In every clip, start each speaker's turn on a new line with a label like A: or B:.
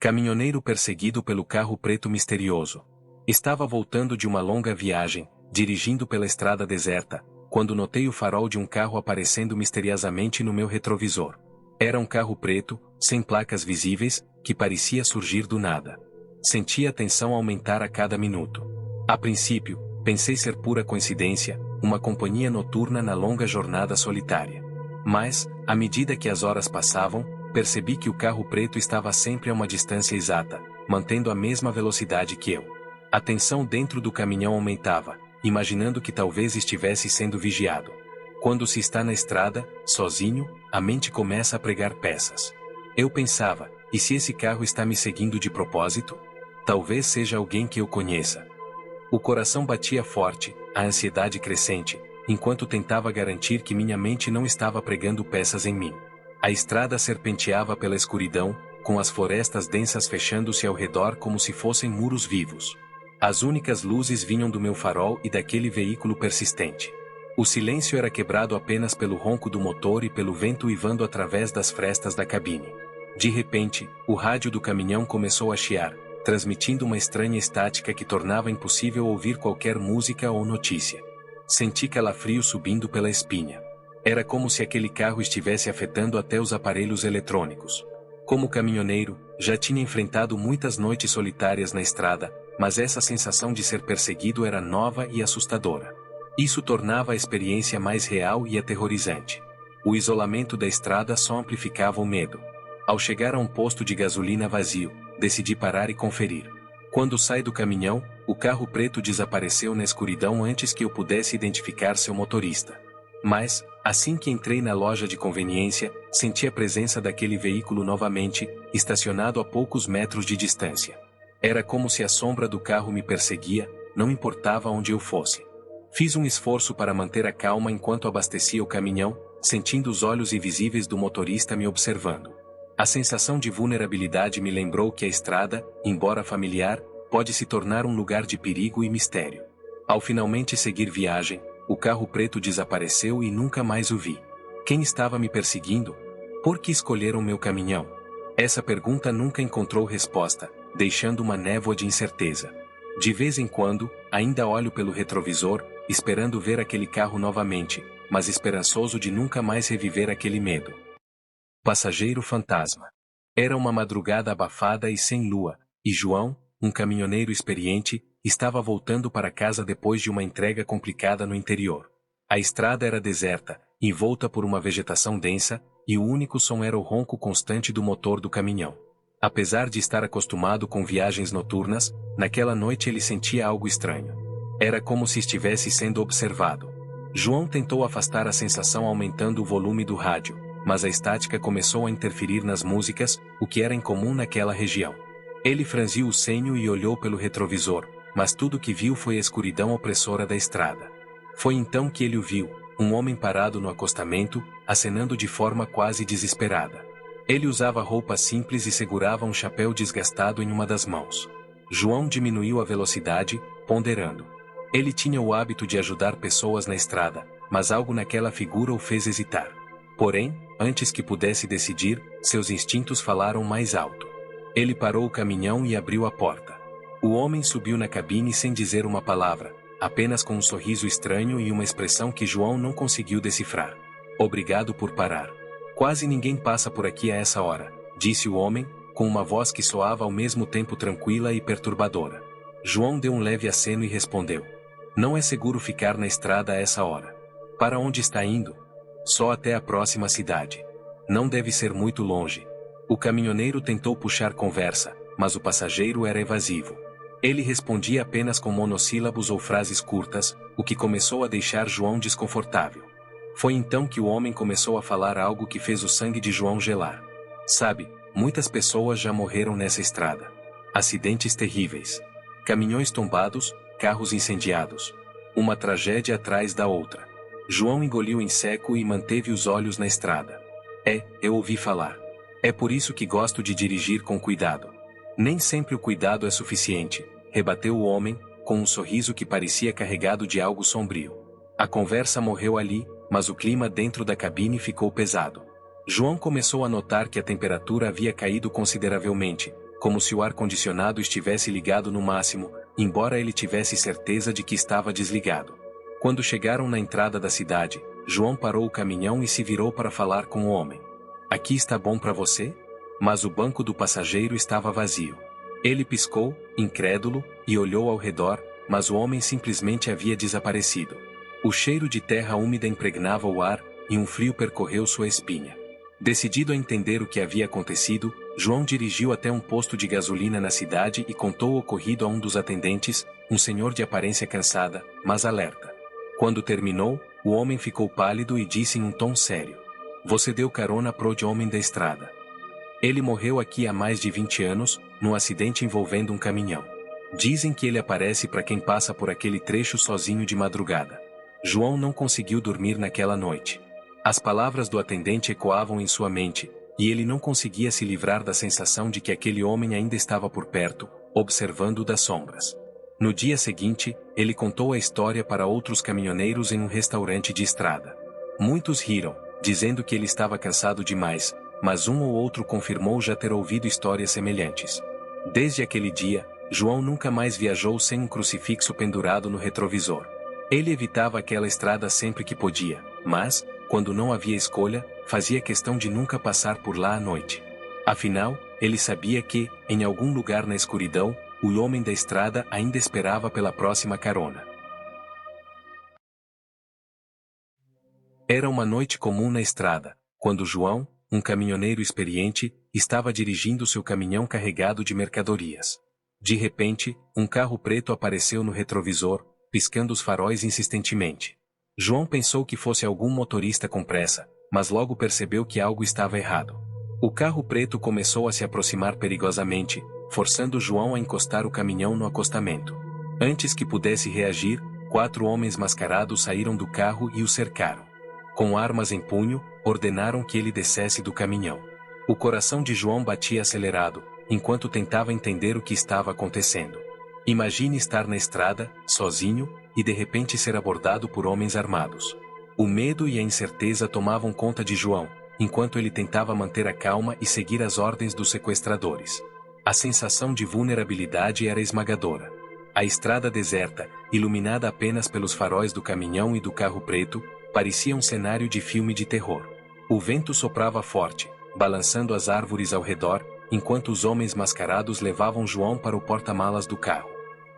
A: Caminhoneiro perseguido pelo carro preto misterioso. Estava voltando de uma longa viagem, dirigindo pela estrada deserta, quando notei o farol de um carro aparecendo misteriosamente no meu retrovisor. Era um carro preto, sem placas visíveis, que parecia surgir do nada. Senti a tensão aumentar a cada minuto. A princípio, pensei ser pura coincidência, uma companhia noturna na longa jornada solitária. Mas, à medida que as horas passavam, percebi que o carro preto estava sempre a uma distância exata, mantendo a mesma velocidade que eu. A tensão dentro do caminhão aumentava, imaginando que talvez estivesse sendo vigiado. Quando se está na estrada, sozinho, a mente começa a pregar peças. Eu pensava, e se esse carro está me seguindo de propósito? Talvez seja alguém que eu conheça. O coração batia forte, a ansiedade crescente, enquanto tentava garantir que minha mente não estava pregando peças em mim. A estrada serpenteava pela escuridão, com as florestas densas fechando-se ao redor como se fossem muros vivos. As únicas luzes vinham do meu farol e daquele veículo persistente. O silêncio era quebrado apenas pelo ronco do motor e pelo vento uivando através das frestas da cabine. De repente, o rádio do caminhão começou a chiar, transmitindo uma estranha estática que tornava impossível ouvir qualquer música ou notícia. Senti calafrio subindo pela espinha. Era como se aquele carro estivesse afetando até os aparelhos eletrônicos. Como caminhoneiro, já tinha enfrentado muitas noites solitárias na estrada, mas essa sensação de ser perseguido era nova e assustadora. Isso tornava a experiência mais real e aterrorizante. O isolamento da estrada só amplificava o medo. Ao chegar a um posto de gasolina vazio, decidi parar e conferir. Quando saí do caminhão, o carro preto desapareceu na escuridão antes que eu pudesse identificar seu motorista. Mas, assim que entrei na loja de conveniência, senti a presença daquele veículo novamente, estacionado a poucos metros de distância. Era como se a sombra do carro me perseguia, não importava onde eu fosse. Fiz um esforço para manter a calma enquanto abastecia o caminhão, sentindo os olhos invisíveis do motorista me observando. A sensação de vulnerabilidade me lembrou que a estrada, embora familiar, pode se tornar um lugar de perigo e mistério. Ao finalmente seguir viagem, o carro preto desapareceu e nunca mais o vi. Quem estava me perseguindo? Por que escolheram meu caminhão? Essa pergunta nunca encontrou resposta, deixando uma névoa de incerteza. De vez em quando, ainda olho pelo retrovisor, esperando ver aquele carro novamente, mas esperançoso de nunca mais reviver aquele medo. Passageiro fantasma. Era uma madrugada abafada e sem lua, e João, um caminhoneiro experiente, estava voltando para casa depois de uma entrega complicada no interior. A estrada era deserta, envolta por uma vegetação densa, e o único som era o ronco constante do motor do caminhão. Apesar de estar acostumado com viagens noturnas, naquela noite ele sentia algo estranho. Era como se estivesse sendo observado. João tentou afastar a sensação aumentando o volume do rádio, mas a estática começou a interferir nas músicas, o que era incomum naquela região. Ele franziu o senho e olhou pelo retrovisor, mas tudo que viu foi a escuridão opressora da estrada. Foi então que ele o viu, um homem parado no acostamento, acenando de forma quase desesperada. Ele usava roupa simples e segurava um chapéu desgastado em uma das mãos. João diminuiu a velocidade, ponderando. Ele tinha o hábito de ajudar pessoas na estrada, mas algo naquela figura o fez hesitar. Porém, antes que pudesse decidir, seus instintos falaram mais alto. Ele parou o caminhão e abriu a porta. O homem subiu na cabine sem dizer uma palavra, apenas com um sorriso estranho e uma expressão que João não conseguiu decifrar. Obrigado por parar. Quase ninguém passa por aqui a essa hora, disse o homem, com uma voz que soava ao mesmo tempo tranquila e perturbadora. João deu um leve aceno e respondeu. Não é seguro ficar na estrada a essa hora. Para onde está indo? Só até a próxima cidade. Não deve ser muito longe. O caminhoneiro tentou puxar conversa, mas o passageiro era evasivo. Ele respondia apenas com monossílabos ou frases curtas, o que começou a deixar João desconfortável. Foi então que o homem começou a falar algo que fez o sangue de João gelar. Sabe, muitas pessoas já morreram nessa estrada. Acidentes terríveis. Caminhões tombados, carros incendiados. Uma tragédia atrás da outra. João engoliu em seco e manteve os olhos na estrada. Eu ouvi falar. É por isso que gosto de dirigir com cuidado. Nem sempre o cuidado é suficiente, rebateu o homem, com um sorriso que parecia carregado de algo sombrio. A conversa morreu ali, mas o clima dentro da cabine ficou pesado. João começou a notar que a temperatura havia caído consideravelmente, como se o ar-condicionado estivesse ligado no máximo, embora ele tivesse certeza de que estava desligado. Quando chegaram na entrada da cidade, João parou o caminhão e se virou para falar com o homem. Aqui está bom para você? Mas o banco do passageiro estava vazio. Ele piscou, incrédulo, e olhou ao redor, mas o homem simplesmente havia desaparecido. O cheiro de terra úmida impregnava o ar, e um frio percorreu sua espinha. Decidido a entender o que havia acontecido, João dirigiu até um posto de gasolina na cidade e contou o ocorrido a um dos atendentes, um senhor de aparência cansada, mas alerta. Quando terminou, o homem ficou pálido e disse em um tom sério: "Você deu carona pro homem da estrada. Ele morreu aqui há mais de 20 anos, num acidente envolvendo um caminhão. Dizem que ele aparece para quem passa por aquele trecho sozinho de madrugada." João não conseguiu dormir naquela noite. As palavras do atendente ecoavam em sua mente, e ele não conseguia se livrar da sensação de que aquele homem ainda estava por perto, observando-o das sombras. No dia seguinte, ele contou a história para outros caminhoneiros em um restaurante de estrada. Muitos riram, dizendo que ele estava cansado demais, mas um ou outro confirmou já ter ouvido histórias semelhantes. Desde aquele dia, João nunca mais viajou sem um crucifixo pendurado no retrovisor. Ele evitava aquela estrada sempre que podia, mas, quando não havia escolha, fazia questão de nunca passar por lá à noite. Afinal, ele sabia que, em algum lugar na escuridão, o homem da estrada ainda esperava pela próxima carona. Era uma noite comum na estrada, quando João, um caminhoneiro experiente, estava dirigindo seu caminhão carregado de mercadorias. De repente, um carro preto apareceu no retrovisor, piscando os faróis insistentemente. João pensou que fosse algum motorista com pressa, mas logo percebeu que algo estava errado. O carro preto começou a se aproximar perigosamente, forçando João a encostar o caminhão no acostamento. Antes que pudesse reagir, 4 homens mascarados saíram do carro e o cercaram. Com armas em punho, ordenaram que ele descesse do caminhão. O coração de João batia acelerado, enquanto tentava entender o que estava acontecendo. Imagine estar na estrada, sozinho, e de repente ser abordado por homens armados. O medo e a incerteza tomavam conta de João, enquanto ele tentava manter a calma e seguir as ordens dos sequestradores. A sensação de vulnerabilidade era esmagadora. A estrada deserta, iluminada apenas pelos faróis do caminhão e do carro preto, parecia um cenário de filme de terror. O vento soprava forte, balançando as árvores ao redor, enquanto os homens mascarados levavam João para o porta-malas do carro.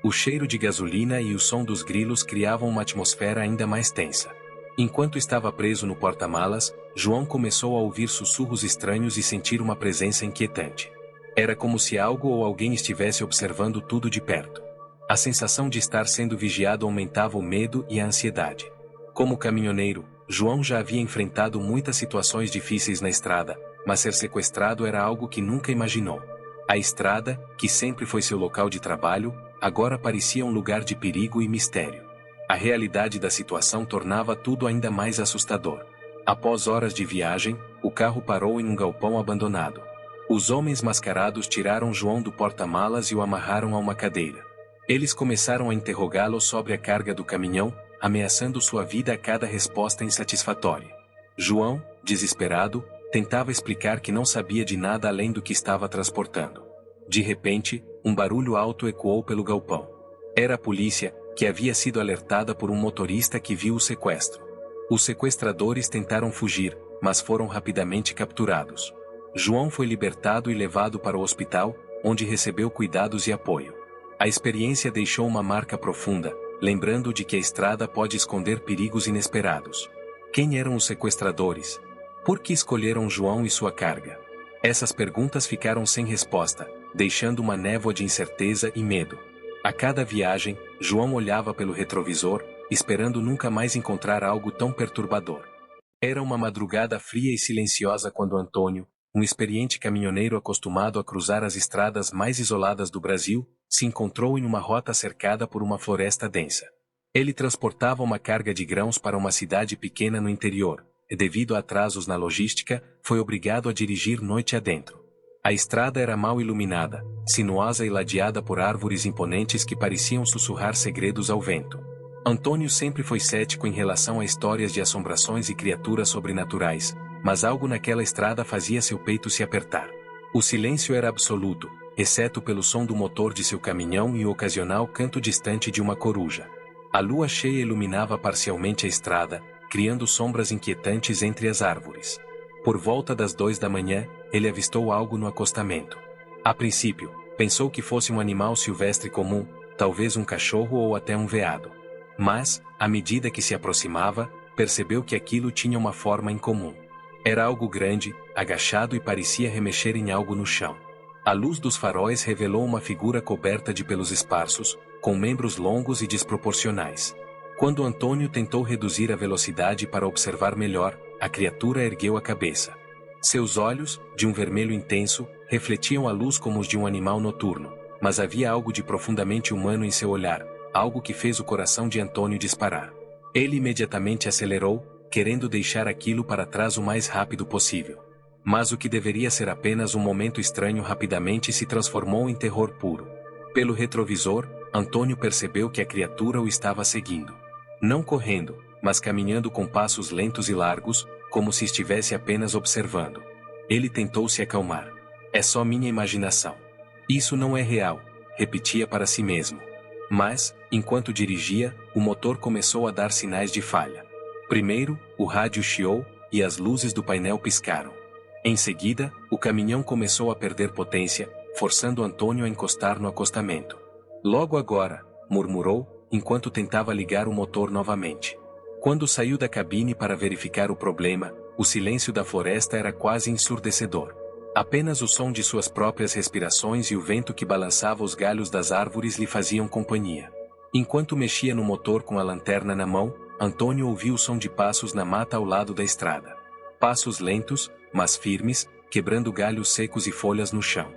A: O cheiro de gasolina e o som dos grilos criavam uma atmosfera ainda mais tensa. Enquanto estava preso no porta-malas, João começou a ouvir sussurros estranhos e sentir uma presença inquietante. Era como se algo ou alguém estivesse observando tudo de perto. A sensação de estar sendo vigiado aumentava o medo e a ansiedade. Como caminhoneiro, João já havia enfrentado muitas situações difíceis na estrada, mas ser sequestrado era algo que nunca imaginou. A estrada, que sempre foi seu local de trabalho, agora parecia um lugar de perigo e mistério. A realidade da situação tornava tudo ainda mais assustador. Após horas de viagem, o carro parou em um galpão abandonado. Os homens mascarados tiraram João do porta-malas e o amarraram a uma cadeira. Eles começaram a interrogá-lo sobre a carga do caminhão, ameaçando sua vida a cada resposta insatisfatória. João, desesperado, tentava explicar que não sabia de nada além do que estava transportando. De repente, um barulho alto ecoou pelo galpão. Era a polícia, que havia sido alertada por um motorista que viu o sequestro. Os sequestradores tentaram fugir, mas foram rapidamente capturados. João foi libertado e levado para o hospital, onde recebeu cuidados e apoio. A experiência deixou uma marca profunda, lembrando de que a estrada pode esconder perigos inesperados. Quem eram os sequestradores? Por que escolheram João e sua carga? Essas perguntas ficaram sem resposta, deixando uma névoa de incerteza e medo. A cada viagem, João olhava pelo retrovisor, esperando nunca mais encontrar algo tão perturbador. Era uma madrugada fria e silenciosa quando Antônio, um experiente caminhoneiro acostumado a cruzar as estradas mais isoladas do Brasil, se encontrou em uma rota cercada por uma floresta densa. Ele transportava uma carga de grãos para uma cidade pequena no interior, e devido a atrasos na logística, foi obrigado a dirigir noite adentro. A estrada era mal iluminada, sinuosa e ladeada por árvores imponentes que pareciam sussurrar segredos ao vento. Antônio sempre foi cético em relação a histórias de assombrações e criaturas sobrenaturais, mas algo naquela estrada fazia seu peito se apertar. O silêncio era absoluto, exceto pelo som do motor de seu caminhão e o ocasional canto distante de uma coruja. A lua cheia iluminava parcialmente a estrada, criando sombras inquietantes entre as árvores. Por volta das 2 da manhã, ele avistou algo no acostamento. A princípio, pensou que fosse um animal silvestre comum, talvez um cachorro ou até um veado. Mas, à medida que se aproximava, percebeu que aquilo tinha uma forma incomum. Era algo grande, agachado e parecia remexer em algo no chão. A luz dos faróis revelou uma figura coberta de pelos esparsos, com membros longos e desproporcionais. Quando Antônio tentou reduzir a velocidade para observar melhor, a criatura ergueu a cabeça. Seus olhos, de um vermelho intenso, refletiam a luz como os de um animal noturno, mas havia algo de profundamente humano em seu olhar, algo que fez o coração de Antônio disparar. Ele imediatamente acelerou, querendo deixar aquilo para trás o mais rápido possível. Mas o que deveria ser apenas um momento estranho rapidamente se transformou em terror puro. Pelo retrovisor, Antônio percebeu que a criatura o estava seguindo. Não correndo, mas caminhando com passos lentos e largos, como se estivesse apenas observando. Ele tentou se acalmar. É só minha imaginação. Isso não é real, repetia para si mesmo. Mas, enquanto dirigia, o motor começou a dar sinais de falha. Primeiro, o rádio chiou, e as luzes do painel piscaram. Em seguida, o caminhão começou a perder potência, forçando Antônio a encostar no acostamento. Logo agora, murmurou, enquanto tentava ligar o motor novamente. Quando saiu da cabine para verificar o problema, o silêncio da floresta era quase ensurdecedor. Apenas o som de suas próprias respirações e o vento que balançava os galhos das árvores lhe faziam companhia. Enquanto mexia no motor com a lanterna na mão, Antônio ouviu o som de passos na mata ao lado da estrada. Passos lentos, mas firmes, quebrando galhos secos e folhas no chão.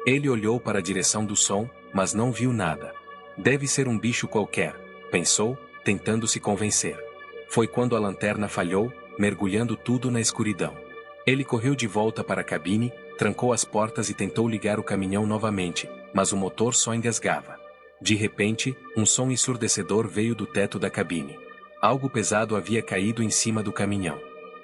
A: Ele olhou para a direção do som, mas não viu nada. Deve ser um bicho qualquer, pensou, tentando se convencer. Foi quando a lanterna falhou, mergulhando tudo na escuridão. Ele correu de volta para a cabine, trancou as portas e tentou ligar o caminhão novamente, mas o motor só engasgava. De repente, um som ensurdecedor veio do teto da cabine. Algo pesado havia caído em cima do caminhão.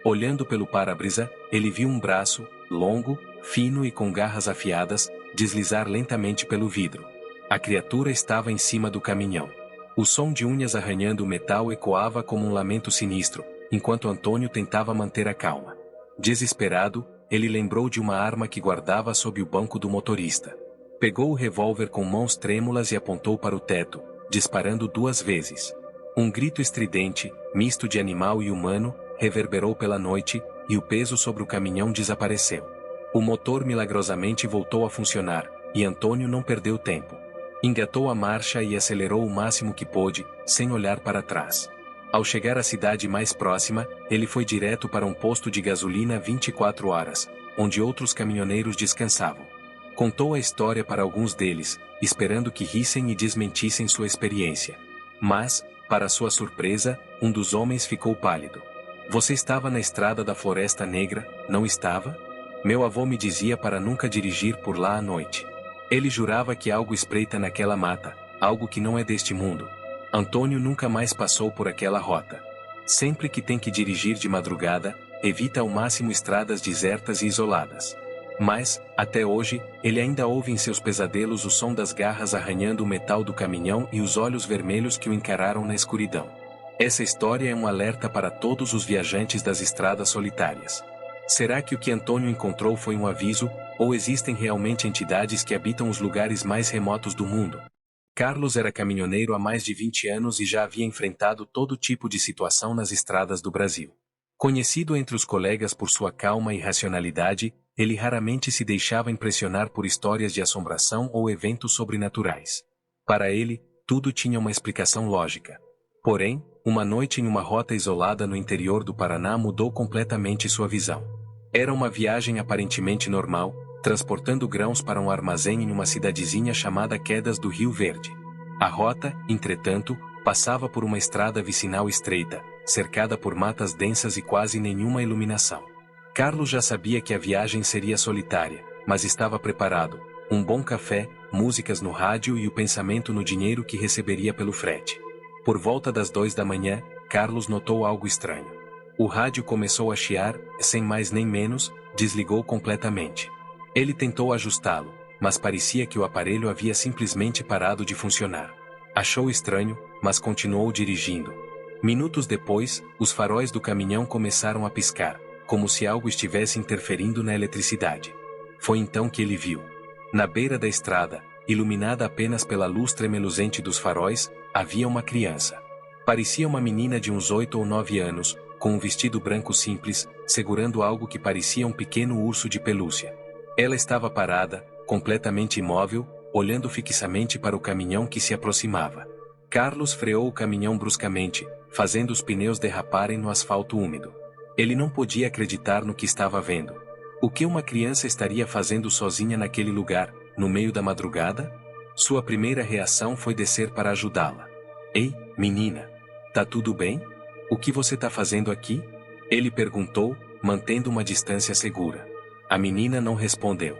A: Olhando pelo para-brisa, ele viu um braço, longo, fino e com garras afiadas, deslizar lentamente pelo vidro. A criatura estava em cima do caminhão. O som de unhas arranhando o metal ecoava como um lamento sinistro, enquanto Antônio tentava manter a calma. Desesperado, ele lembrou de uma arma que guardava sob o banco do motorista. Pegou o revólver com mãos trêmulas e apontou para o teto, disparando 2 vezes. Um grito estridente, misto de animal e humano, reverberou pela noite, e o peso sobre o caminhão desapareceu. O motor milagrosamente voltou a funcionar, e Antônio não perdeu tempo. Engatou a marcha e acelerou o máximo que pôde, sem olhar para trás. Ao chegar à cidade mais próxima, ele foi direto para um posto de gasolina 24 horas, onde outros caminhoneiros descansavam. Contou a história para alguns deles, esperando que rissem e desmentissem sua experiência. Mas, para sua surpresa, um dos homens ficou pálido. Você estava na estrada da Floresta Negra, não estava? Meu avô me dizia para nunca dirigir por lá à noite. Ele jurava que algo espreita naquela mata, algo que não é deste mundo. Antônio nunca mais passou por aquela rota. Sempre que tem que dirigir de madrugada, evita ao máximo estradas desertas e isoladas. Mas, até hoje, ele ainda ouve em seus pesadelos o som das garras arranhando o metal do caminhão e os olhos vermelhos que o encararam na escuridão. Essa história é um alerta para todos os viajantes das estradas solitárias. Será que o que Antônio encontrou foi um aviso, ou existem realmente entidades que habitam os lugares mais remotos do mundo? Carlos era caminhoneiro há mais de 20 anos e já havia enfrentado todo tipo de situação nas estradas do Brasil. Conhecido entre os colegas por sua calma e racionalidade, ele raramente se deixava impressionar por histórias de assombração ou eventos sobrenaturais. Para ele, tudo tinha uma explicação lógica. Porém, uma noite em uma rota isolada no interior do Paraná mudou completamente sua visão. Era uma viagem aparentemente normal, transportando grãos para um armazém em uma cidadezinha chamada Quedas do Rio Verde. A rota, entretanto, passava por uma estrada vicinal estreita, cercada por matas densas e quase nenhuma iluminação. Carlos já sabia que a viagem seria solitária, mas estava preparado. Um bom café, músicas no rádio e o pensamento no dinheiro que receberia pelo frete. Por volta das 2 da manhã, Carlos notou algo estranho. O rádio começou a chiar, sem mais nem menos, desligou completamente. Ele tentou ajustá-lo, mas parecia que o aparelho havia simplesmente parado de funcionar. Achou estranho, mas continuou dirigindo. Minutos depois, os faróis do caminhão começaram a piscar, como se algo estivesse interferindo na eletricidade. Foi então que ele viu. Na beira da estrada, iluminada apenas pela luz tremeluzente dos faróis, havia uma criança. Parecia uma menina de uns 8 ou 9 anos, com um vestido branco simples, segurando algo que parecia um pequeno urso de pelúcia. Ela estava parada, completamente imóvel, olhando fixamente para o caminhão que se aproximava. Carlos freou o caminhão bruscamente, fazendo os pneus derraparem no asfalto úmido. Ele não podia acreditar no que estava vendo. O que uma criança estaria fazendo sozinha naquele lugar, no meio da madrugada? Sua primeira reação foi descer para ajudá-la. Ei, menina! Tá tudo bem? O que você tá fazendo aqui? Ele perguntou, mantendo uma distância segura. A menina não respondeu.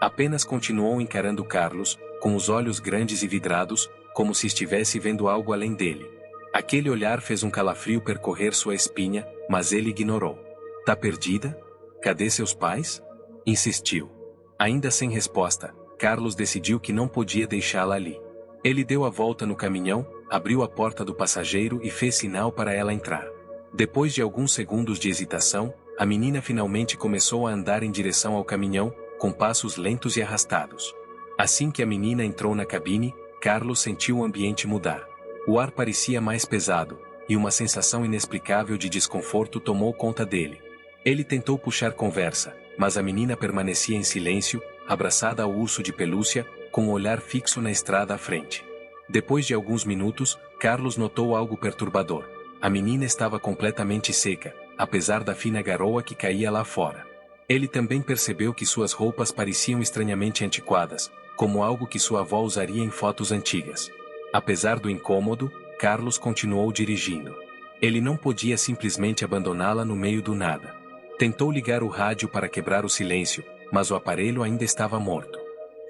A: Apenas continuou encarando Carlos, com os olhos grandes e vidrados, como se estivesse vendo algo além dele. Aquele olhar fez um calafrio percorrer sua espinha, mas ele ignorou. Tá perdida? Cadê seus pais? Insistiu. Ainda sem resposta, Carlos decidiu que não podia deixá-la ali. Ele deu a volta no caminhão, abriu a porta do passageiro e fez sinal para ela entrar. Depois de alguns segundos de hesitação, a menina finalmente começou a andar em direção ao caminhão, com passos lentos e arrastados. Assim que a menina entrou na cabine, Carlos sentiu o ambiente mudar. O ar parecia mais pesado, e uma sensação inexplicável de desconforto tomou conta dele. Ele tentou puxar conversa, mas a menina permanecia em silêncio, abraçada ao urso de pelúcia, com o olhar fixo na estrada à frente. Depois de alguns minutos, Carlos notou algo perturbador. A menina estava completamente seca, apesar da fina garoa que caía lá fora. Ele também percebeu que suas roupas pareciam estranhamente antiquadas, como algo que sua avó usaria em fotos antigas. Apesar do incômodo, Carlos continuou dirigindo. Ele não podia simplesmente abandoná-la no meio do nada. Tentou ligar o rádio para quebrar o silêncio, mas o aparelho ainda estava morto.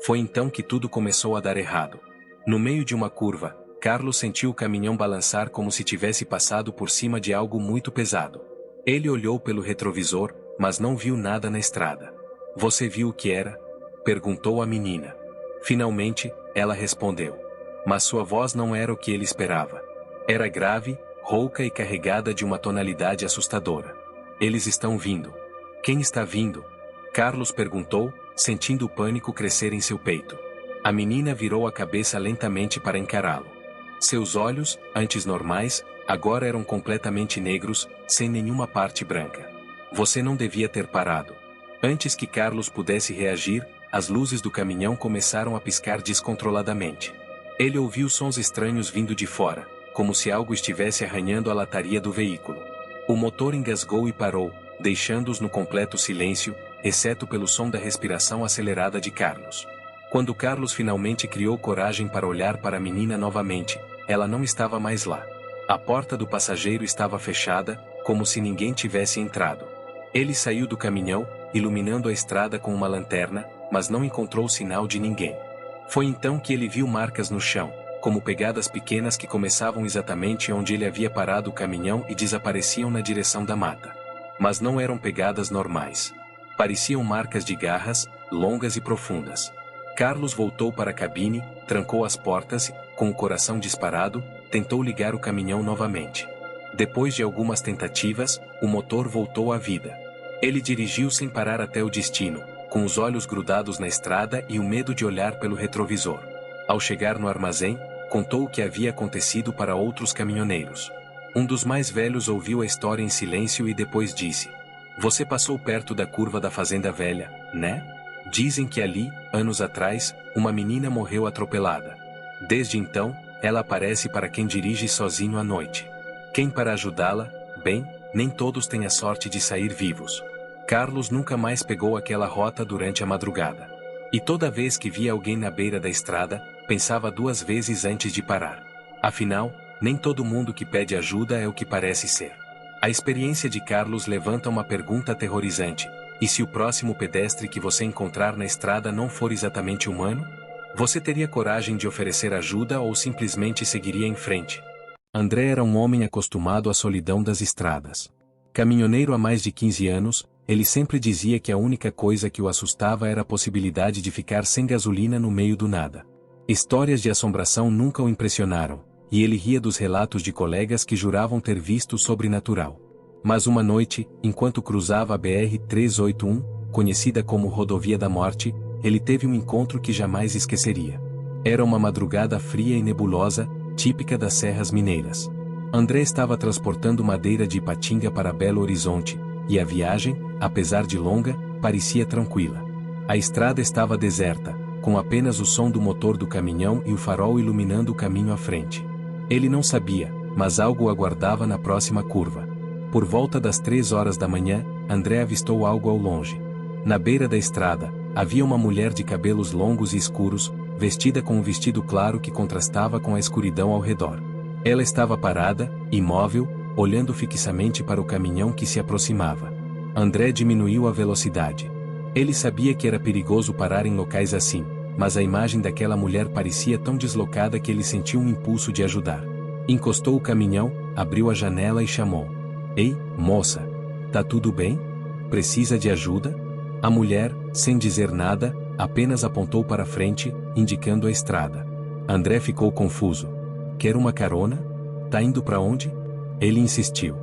A: Foi então que tudo começou a dar errado. No meio de uma curva, Carlos sentiu o caminhão balançar como se tivesse passado por cima de algo muito pesado. Ele olhou pelo retrovisor, mas não viu nada na estrada. Você viu o que era? Perguntou a menina. Finalmente, ela respondeu. Mas sua voz não era o que ele esperava. Era grave, rouca e carregada de uma tonalidade assustadora. Eles estão vindo. Quem está vindo? Carlos perguntou, sentindo o pânico crescer em seu peito. A menina virou a cabeça lentamente para encará-lo. Seus olhos, antes normais, agora eram completamente negros, sem nenhuma parte branca. Você não devia ter parado. Antes que Carlos pudesse reagir, as luzes do caminhão começaram a piscar descontroladamente. Ele ouviu sons estranhos vindo de fora, como se algo estivesse arranhando a lataria do veículo. O motor engasgou e parou, deixando-os no completo silêncio, exceto pelo som da respiração acelerada de Carlos. Quando Carlos finalmente criou coragem para olhar para a menina novamente, ela não estava mais lá. A porta do passageiro estava fechada, como se ninguém tivesse entrado. Ele saiu do caminhão, iluminando a estrada com uma lanterna, mas não encontrou sinal de ninguém. Foi então que ele viu marcas no chão, como pegadas pequenas que começavam exatamente onde ele havia parado o caminhão e desapareciam na direção da mata. Mas não eram pegadas normais. Pareciam marcas de garras, longas e profundas. Carlos voltou para a cabine, trancou as portas e, com o coração disparado, tentou ligar o caminhão novamente. Depois de algumas tentativas, o motor voltou à vida. Ele dirigiu sem parar até o destino, com os olhos grudados na estrada e o medo de olhar pelo retrovisor. Ao chegar no armazém, contou o que havia acontecido para outros caminhoneiros. Um dos mais velhos ouviu a história em silêncio e depois disse: Você passou perto da curva da Fazenda Velha, né? Dizem que ali, anos atrás, uma menina morreu atropelada. Desde então, ela aparece para quem dirige sozinho à noite. Quem para ajudá-la? Bem, nem todos têm a sorte de sair vivos. Carlos nunca mais pegou aquela rota durante a madrugada. E toda vez que via alguém na beira da estrada, pensava 2 vezes antes de parar. Afinal, nem todo mundo que pede ajuda é o que parece ser. A experiência de Carlos levanta uma pergunta aterrorizante: e se o próximo pedestre que você encontrar na estrada não for exatamente humano? Você teria coragem de oferecer ajuda ou simplesmente seguiria em frente? André era um homem acostumado à solidão das estradas. Caminhoneiro há mais de 15 anos, ele sempre dizia que a única coisa que o assustava era a possibilidade de ficar sem gasolina no meio do nada. Histórias de assombração nunca o impressionaram, e ele ria dos relatos de colegas que juravam ter visto o sobrenatural. Mas uma noite, enquanto cruzava a BR-381, conhecida como Rodovia da Morte, ele teve um encontro que jamais esqueceria. Era uma madrugada fria e nebulosa, típica das serras mineiras. André estava transportando madeira de Ipatinga para Belo Horizonte, e a viagem, apesar de longa, parecia tranquila. A estrada estava deserta, com apenas o som do motor do caminhão e o farol iluminando o caminho à frente. Ele não sabia, mas algo o aguardava na próxima curva. Por volta das 3 horas da manhã, André avistou algo ao longe. Na beira da estrada, havia uma mulher de cabelos longos e escuros, vestida com um vestido claro que contrastava com a escuridão ao redor. Ela estava parada, imóvel, olhando fixamente para o caminhão que se aproximava. André diminuiu a velocidade. Ele sabia que era perigoso parar em locais assim, mas a imagem daquela mulher parecia tão deslocada que ele sentiu um impulso de ajudar. Encostou o caminhão, abriu a janela e chamou: "Ei, moça! Tá tudo bem? Precisa de ajuda?" A mulher, sem dizer nada, apenas apontou para frente, indicando a estrada. André ficou confuso. "Quer uma carona? Tá indo para onde?" Ele insistiu.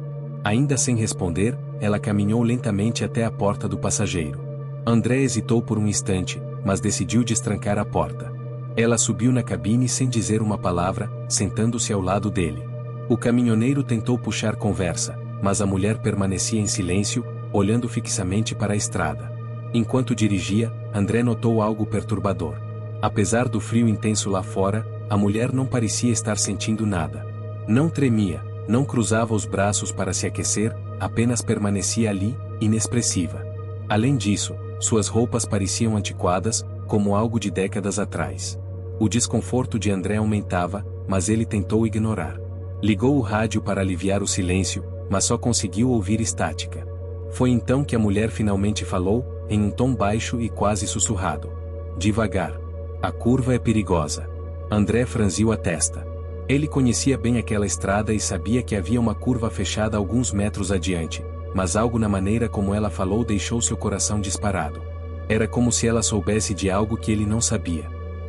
A: Ainda sem responder, ela caminhou lentamente até a porta do passageiro. André hesitou por um instante, mas decidiu destrancar a porta. Ela subiu na cabine sem dizer uma palavra, sentando-se ao lado dele. O caminhoneiro tentou puxar conversa, mas a mulher permanecia em silêncio, olhando fixamente para a estrada. Enquanto dirigia, André notou algo perturbador. Apesar do frio intenso lá fora, a mulher não parecia estar sentindo nada. Não tremia, não cruzava os braços para se aquecer, apenas permanecia ali, inexpressiva. Além disso, suas roupas pareciam antiquadas, como algo de décadas atrás. O desconforto de André aumentava, mas ele tentou ignorar. Ligou o rádio para aliviar o silêncio, mas só conseguiu ouvir estática. Foi então que a mulher finalmente falou, em um tom baixo e quase sussurrado: "Devagar. A curva é perigosa." André franziu a testa. Ele conhecia bem aquela estrada e sabia que havia uma curva fechada alguns metros adiante, mas algo na maneira como ela falou deixou seu coração disparado. Era como se ela soubesse de algo que ele não sabia.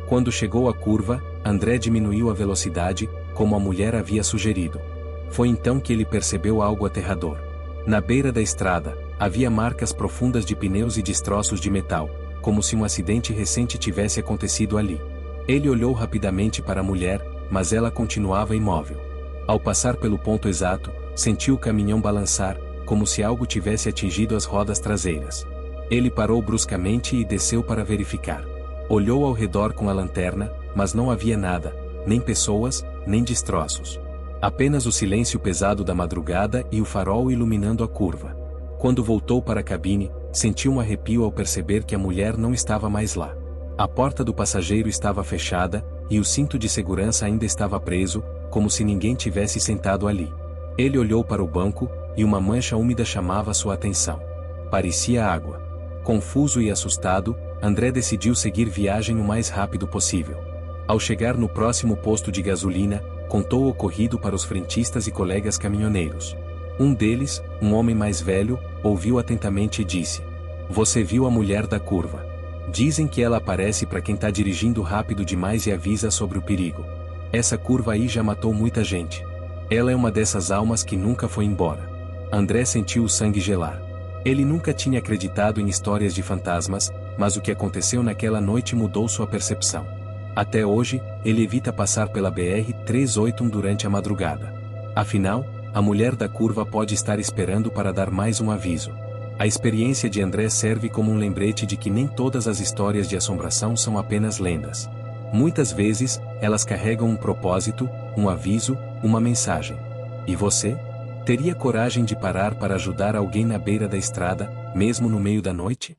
A: Quando chegou à curva, André diminuiu a velocidade, como a mulher havia sugerido. Foi então que ele percebeu algo aterrador. Na beira da estrada, havia marcas profundas de pneus e destroços de metal, como se um acidente recente tivesse acontecido ali. Ele olhou rapidamente para a mulher, mas ela continuava imóvel. Ao passar pelo ponto exato, sentiu o caminhão balançar, como se algo tivesse atingido as rodas traseiras. Ele parou bruscamente e desceu para verificar. Olhou ao redor com a lanterna, mas não havia nada, nem pessoas, nem destroços. Apenas o silêncio pesado da madrugada e o farol iluminando a curva. Quando voltou para a cabine, sentiu um arrepio ao perceber que a mulher não estava mais lá. A porta do passageiro estava fechada, e o cinto de segurança ainda estava preso, como se ninguém tivesse sentado ali. Ele olhou para o banco, e uma mancha úmida chamava sua atenção. Parecia água. Confuso e assustado, André decidiu seguir viagem o mais rápido possível. Ao chegar no próximo posto de gasolina, contou o ocorrido para os frentistas e colegas caminhoneiros. Um deles, um homem mais velho, ouviu atentamente e disse: "Você viu a mulher da curva? Dizem que ela aparece para quem está dirigindo rápido demais e avisa sobre o perigo. Essa curva aí já matou muita gente. Ela é uma dessas almas que nunca foi embora." André sentiu o sangue gelar. Ele nunca tinha acreditado em histórias de fantasmas, mas o que aconteceu naquela noite mudou sua percepção. Até hoje, ele evita passar pela BR-381 durante a madrugada. Afinal, a mulher da curva pode estar esperando para dar mais um aviso. A experiência de André serve como um lembrete de que nem todas as histórias de assombração são apenas lendas. Muitas vezes, elas carregam um propósito, um aviso, uma mensagem. E você? Teria coragem de parar para ajudar alguém na beira da estrada, mesmo no meio da noite?